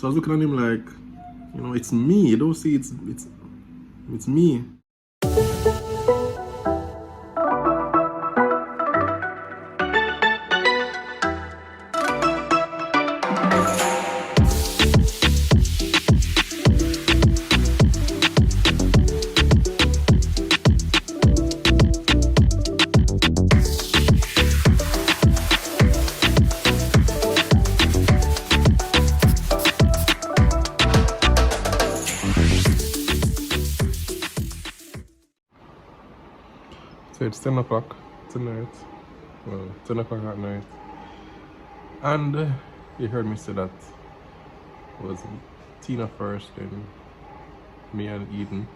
So I was looking at him like, you know, it's me. You don't see it's me. So it's 10 o'clock tonight. Well, 10 o'clock at night. And you heard me say that it was Tina first, then me and Eden.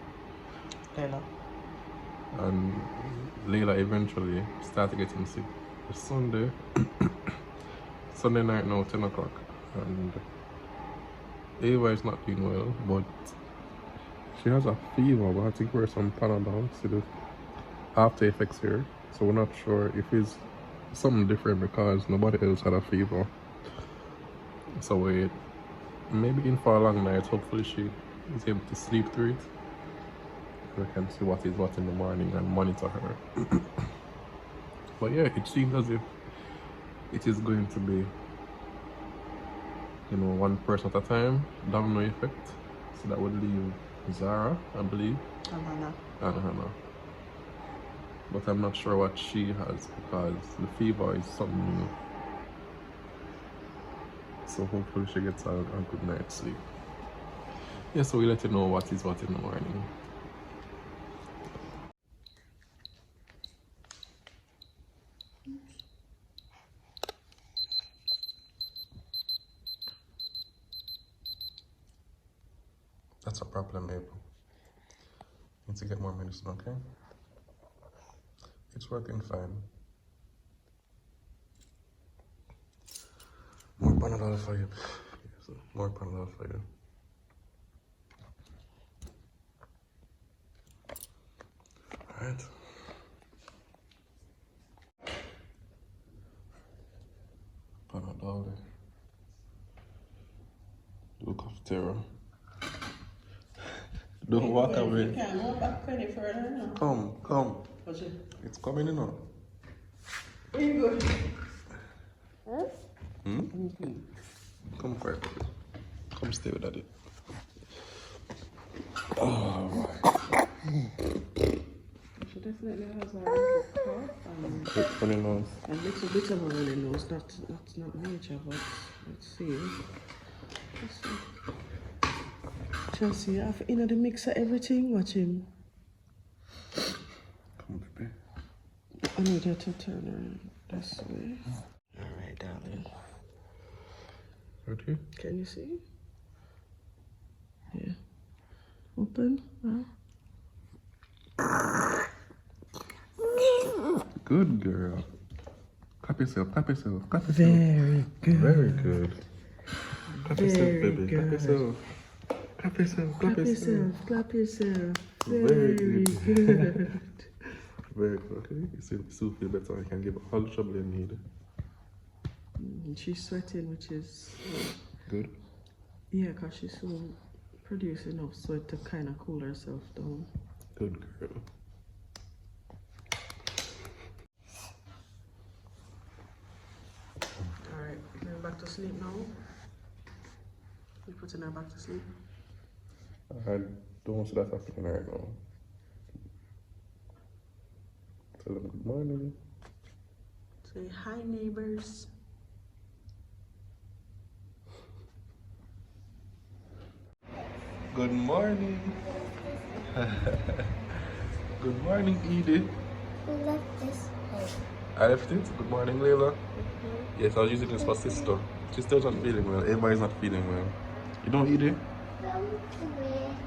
Leila. And Leila eventually started getting sick. It's Sunday. Sunday night now, 10 o'clock. And Ava is not doing well, but she has a fever, but I think we're some Panadol. See the after effects here. So we're not sure if it's something different because nobody else had a fever. So we maybe in for a long night. Hopefully she is able to sleep through it. We can see what is what in the morning and monitor her. But yeah, it seems as if it is going to be, you know, one person at a time, domino effect. So that would leave Zahra, I believe, And Hannah. But I'm not sure what she has because the fever is something new. So hopefully she gets a good night's sleep. Yeah, so we'll let you know what is what in the morning. That's a problem, April. Need to get more medicine, okay? It's working fine. More Panadol for you. Yes, more Panadol for you. Alright. Panadol. Look of terror. Don't walk away. You can't go back any further now. Come. What's it? It's coming, you know. Where you going? Huh? Come quiet. Come stay with daddy. Oh my. She definitely has a little cough and Funny nose. a little bit of a runny nose. That's not major, but let's see. Chelsea, you have in the mix of everything. Watch him. Come, baby. I need her to turn around this way. Alright, darling. Ready? Can you see? Yeah. Open. Good girl. Clap yourself. Very good. Very good. Clap yourself, baby. Good. Clap yourself. Clap yourself. Very Very good. good. Very good. Okay. You still feel better. You can give all the trouble you need. She's sweating, which is Good. yeah, because she's so producing enough sweat to kind of cool herself down. Good girl. Alright, going back to sleep now. We're putting her back to sleep. I don't want to see that happening right now. Tell them good morning. Say hi, neighbors. Good morning. Good morning, Edie. Who left this place? I left it. Good morning, Leila. Yes, I was using this for sister. Sister's not feeling well. Ava is not feeling well. You don't eat it?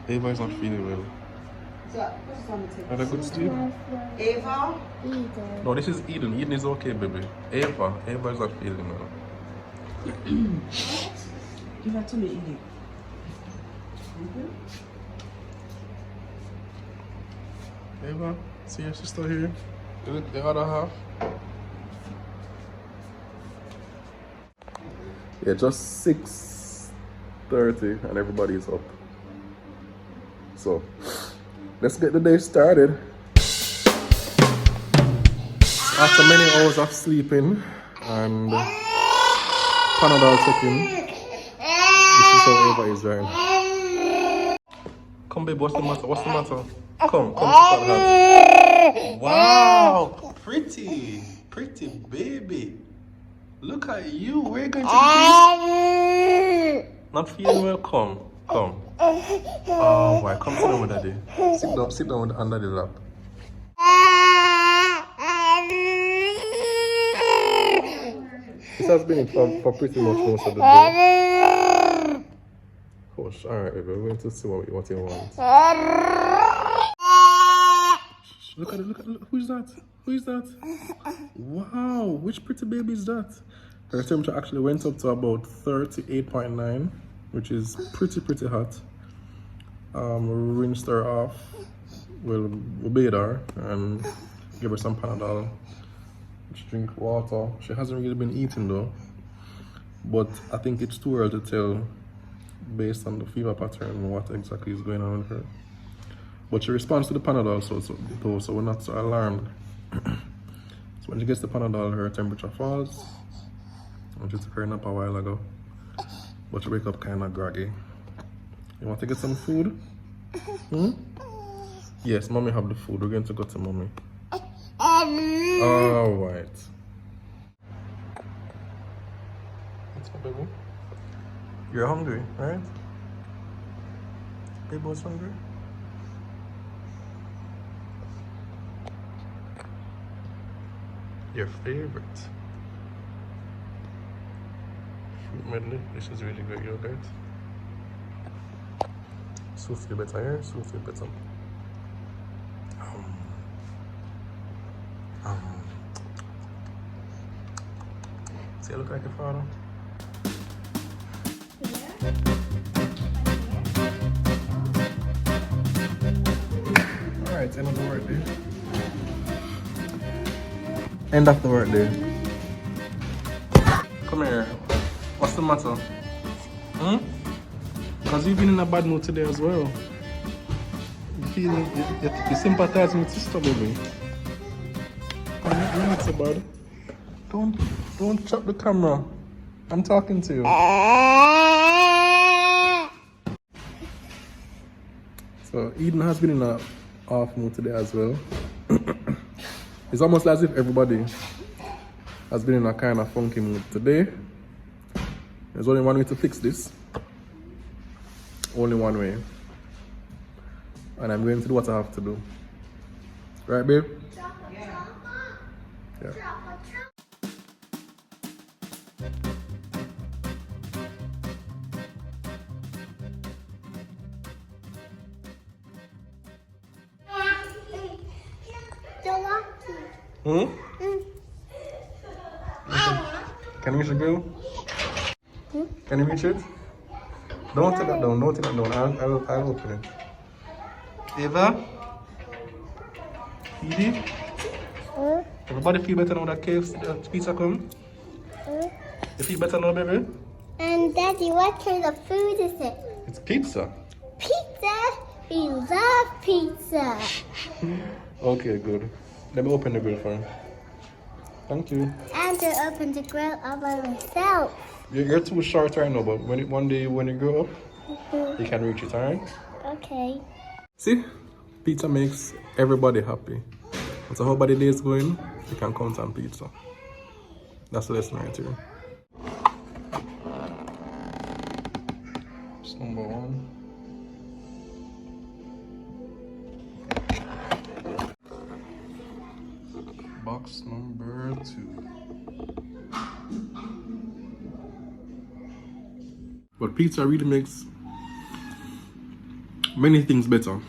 Ava is not feeling well. Had a good sleep? Ava? Eden. No, this is Eden. Eden is okay, baby. Ava is not feeling well. Give that to me, Edie. Ava, see your sister here? The other half? Yeah, just 6 8:30 and everybody's up. So let's get the day started. After many hours of sleeping and Panadol taking, this is how Ava is right now. Come babe, what's the matter? What's the matter? Come, sit on the hands. Wow, pretty baby. Look at you. Where are you going to be? Not feeling well? Come. Oh, why? Come sit down with daddy. Sit down with under the lap. This has been for pretty much most of the day. Gosh, alright, baby. We're going to see what you want. Look at it. Who's that? Wow, which pretty baby is that? Her temperature actually went up to about 38.9, which is pretty hot. We rinsed her off. We bathed her and gave her some Panadol. She drink water. She hasn't really been eating though, but I think it's too early to tell based on the fever pattern what exactly is going on with her. But she responds to the Panadol, so we're not so alarmed. So when she gets the Panadol, her temperature falls. I just took her nap a while ago, but she wake up kind of groggy. You want to get some food? Yes, mommy have the food. We're going to go to mommy. All right. What's up, baby? You're hungry, right? Baby was hungry? Your favorite fruit medley. This is really great yogurt. Souffle better here, souffle better. See, I look like your father. Alright, end of the work day. End of the work day. Come here. What's the matter? Because you've been in a bad mood today as well. You sympathize with sister, baby. You're not so bad. Don't chop the camera. I'm talking to you. So Eden has been in a off mood today as well. It's almost as if everybody has been in a kind of funky mood today. There's only one way to fix this. Only one way. And I'm going to do what I have to do. Right, babe? Yeah. Can you reach the grill? Can you reach it? Don't take that down. I'll open it. Eva? Edie? Everybody feel better now that KFC pizza come? You feel better now, baby? And Daddy, what kind of food is it? It's pizza. Pizza? We love pizza. Okay, good. Let me open the grill for you. Thank you. And to open the grill all by myself. You're too short right now, but one day when you grow up, you can reach it, alright? Okay. See? Pizza makes everybody happy. And so how bad the day is going, you can count on pizza. That's the lesson right here. That's number one. Box number 2. But pizza really makes many things better.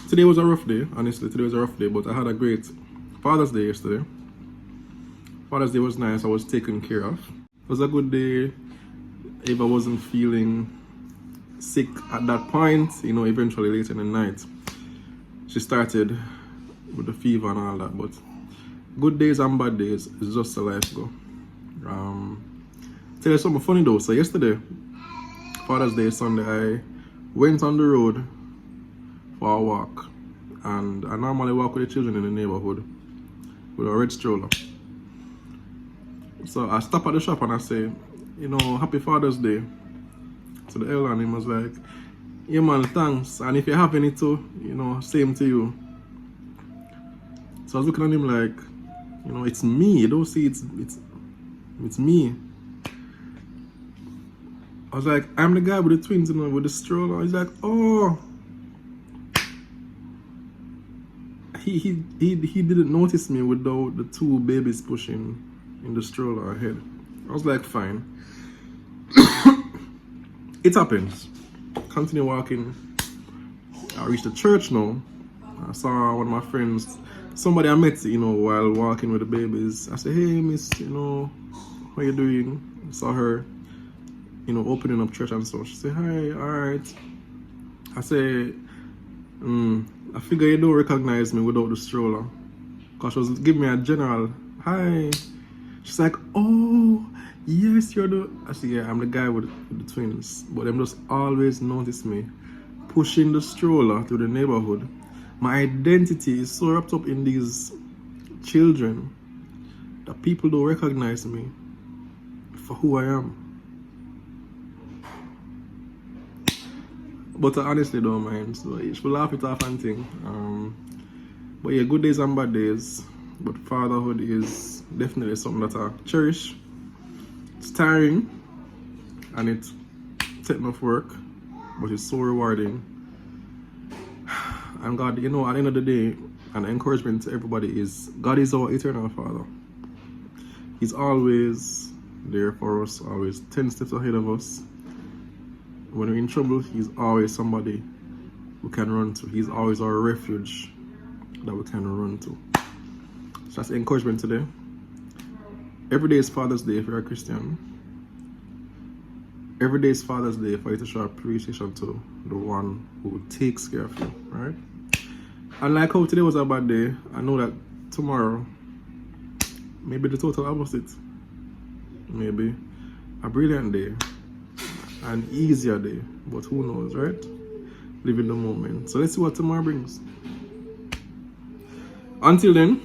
Today was a rough day, honestly. Today was a rough day, but I had a great Father's Day yesterday. Father's Day was nice. I was taken care of. It was a good day. Eva wasn't feeling sick at that point. You know, eventually later in the night, she started with the fever and all that. But good days and bad days, it's just a life go. Tell you something funny though. So yesterday, Father's Day Sunday, I went on the road for a walk, and I normally walk with the children in the neighborhood with a red stroller. So I stop at the shop and I say, you know, Happy Father's Day to the elder, and he was like, yeah man, thanks, and if you have any too, you know, same to you. So I was looking at him like, you know, it's me, you don't see it's me. I was like, I'm the guy with the twins, you know, with the stroller. He's like, oh. He didn't notice me without the two babies pushing in the stroller ahead. I was like, fine. It happens. Continue walking. I reached the church now. I saw one of my friends, somebody I met, you know, while walking with the babies. I said, hey miss, you know, how you doing? I saw her, you know, opening up church and so. She said, hi, alright. I said, I figure you don't recognize me without the stroller. Because she was giving me a general, hi. She's like, oh, yes, you're the... I said, yeah, I'm the guy with the twins. But them just always notice me pushing the stroller through the neighborhood. My identity is so wrapped up in these children that people don't recognize me for who I am. But I honestly don't mind, so you should laugh it off and think. But yeah, good days and bad days. But fatherhood is definitely something that I cherish. It's tiring and it takes enough work, but it's so rewarding. And God, you know, at the end of the day, an encouragement to everybody is God is our eternal Father. He's always there for us, always 10 steps ahead of us. When we're in trouble, He's always somebody we can run to. He's always our refuge that we can run to. So that's the encouragement today. Every day is Father's Day if you're a Christian. Every day is Father's Day for you to show appreciation to the one who takes care of you, right? And like how today was a bad day, I know that tomorrow, maybe the total opposite. Maybe a brilliant day, an easier day, but who knows, right? Live in the moment. So let's see what tomorrow brings. Until then,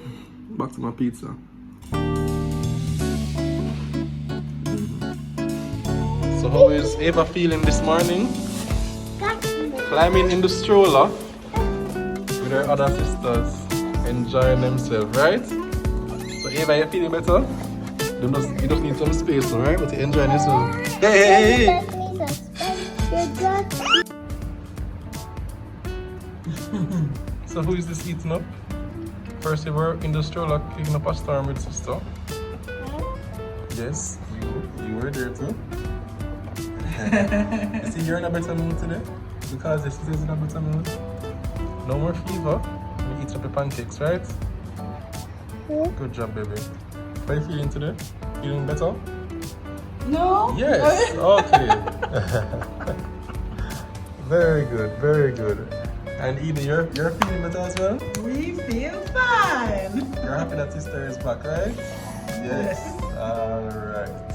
back to my pizza. So how is Ava feeling this morning? Climbing in the stroller with her other sisters, enjoying themselves, right? So Ava, you feeling better? You just need some space, alright? But you're enjoying yourself. Hey! So who is this eating up? First you were in the stroller cleaning up a storm with sister. Yes, you were there too. You see, you're in a better mood today because the sister's in a better mood. No more fever. You eat up your pancakes, right? Good job, baby. How are you feeling today? Feeling better? No. Yes. Okay. Very good. Very good. And Eden, you're feeling better as well? We feel fine. You're happy that sister is back, right? Yes. All right.